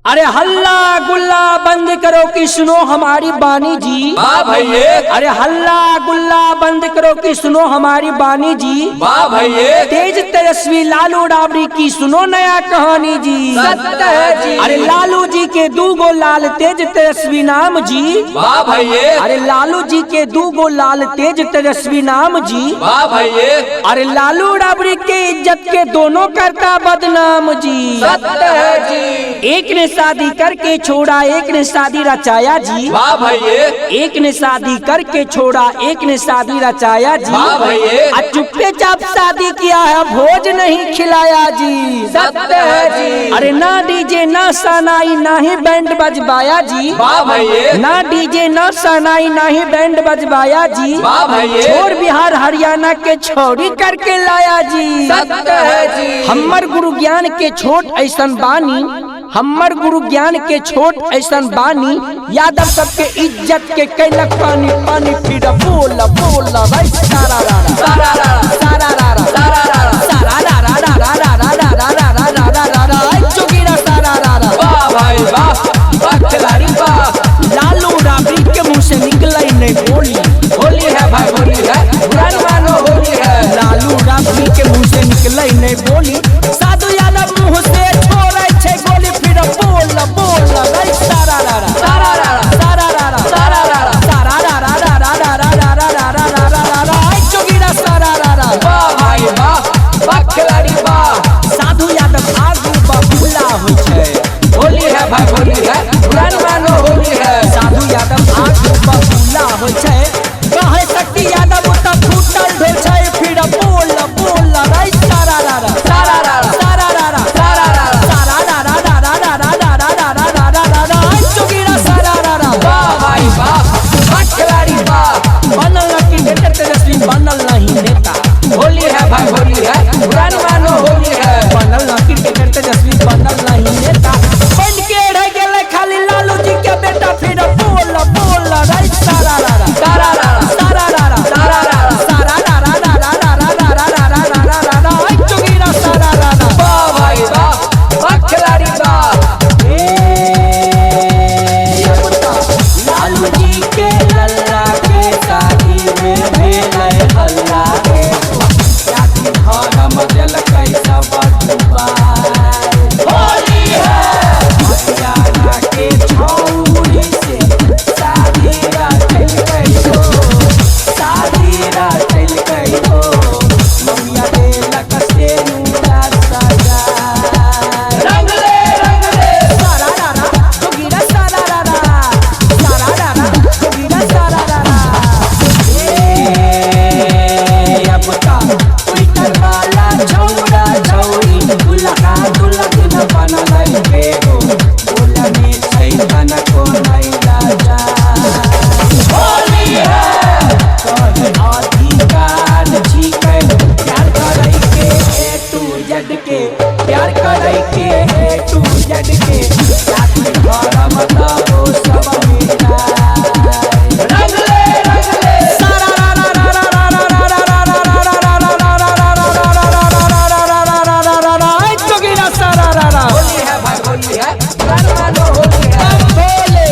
अरे हल्ला गुल्ला बंद करो कि सुनो हमारी बानी जी। वाह भैये। अरे हल्ला गुल्ला बंद करो कि सुनो हमारी बानी जी। वाह भैये। तेज तेजस्वी लालू राबड़ी की सुनो नया कहानी जी। सत्य है जी। अरे लालू जी के दूगो लाल तेज तेजस्वी नाम जी। वाह भैये। अरे लालू जी के दूगो लाल तेज तेजस्वी नाम जी। वाह भैये। अरे लालू राबड़ी के इज्जत के दोनों करता बदनाम जी। सत्य है जी। एक ने शादी करके छोड़ा, एक ने शादी रचाया जी। वाह भैये। एक ने शादी करके छोड़ा, एक ने शादी रचाया जी। वाह भैये। चुप्पे चाप शादी किया है, भोज नहीं खिलाया जी। सत्य है जी। अरे ना डीजे ना सनाई ना ही बैंड बजवाया जी। वाह भैये। ना डीजे ना सनाई ना ही बैंड बजवाया जी। वाह भैये। छोड़ बिहार हरियाणा के छोड़ी करके लाया जी। सत्य है जी। हमर गुरु ज्ञान के छोट ऐसन बानी, हमर गुरु ज्ञान के छोट ऐसन बानी। यादव सबके इज्जत के कैलक पानी पानी। फिर बोल बोल भाई सारा रारा सारा रारा सारा रारा सारा रारा सारा रारा रारा रारा रारा रारा रारा रारा चुगीरा सारा रारा। वाह भाई वाह। वाह खिलाड़ी वाह। लालू राबड़ी के मुंह से निकला ही नहीं बोली। होली है भाई होली है। बुरा न मानो होली है। लालू राबड़ी के मुंह से निकला ही नहीं बोली। साधु यादव मुंह से छोड़े छे गोली। फिर बोल बोल भाई सारा रारा सारा रारा सारा रारा सारा रारा सारा रारा रारा रारा रारा रारा रारा रारा चुगीरा सारा रारा। वाह भाई वाह। वाह खिलाड़ी वाह। साधु यादव आगू बबूला हो छे। होली है भाई होली है। बुरा न मानो होली है। साधु यादव आगू बबूला हो छे। कहे शक्ति यादव तो फूटल ढो छे। फिर बोल बोल भाई सारा रारा सारा रारा सारा रारा सारा रारा सारा रारा रारा रारा रारा रारा रारा रारा चुगीरा सारा रारा। वाह भाई वाह। वाह खिलाड़ी वाह। बनल की नेता तेजस्वी बनल नहीं नेता। होली है भाई होली है। बुरा न मानो होली है। बनल की नेता तेजस्वी बनल नहीं नेता। बन के रह गेले खाली लालू जी के बेटा। फिर बोल बोल रे सारा रारा सारा रारा सारा रारा सारा रारा सारा रारा रारा रारा रारा रारा रारा रारा चुगीरा सारा रारा। वाह भाई वाह। वाह खिलाड़ी वाह। लालू जी के लल्ला के शादी में भेलै हल्ला के। जाति धर्म दिल कैसा बदबाई। होली है। हरियाणा के छौरी से शादी रचल गई हो। शादी रचल गई हो। ममिया देलक से नूरा सजा। रंग ले सारा रारा जोगीरा सारा रारा सारा रारा जोगीरा सारा रारा। अब का ट्विटर वाला छौरा छौरी दुल्हा दुल्हन बनल के हो। बोलने छै धन को नहीं राजा। होली है। कहे अधिकार छिकै प्यार करे के ए टू जेड के। प्यार करे के ए टू जेड के। जाति धर्म तो सब मिलाए। रंग ले सारा रारा रारा रारा रारा रारा रारा रारा रारा रारा रारा रारा रारा चुगीरा सारा रारा। होली है भाई होली है। बुरा न मानो होली है। बोले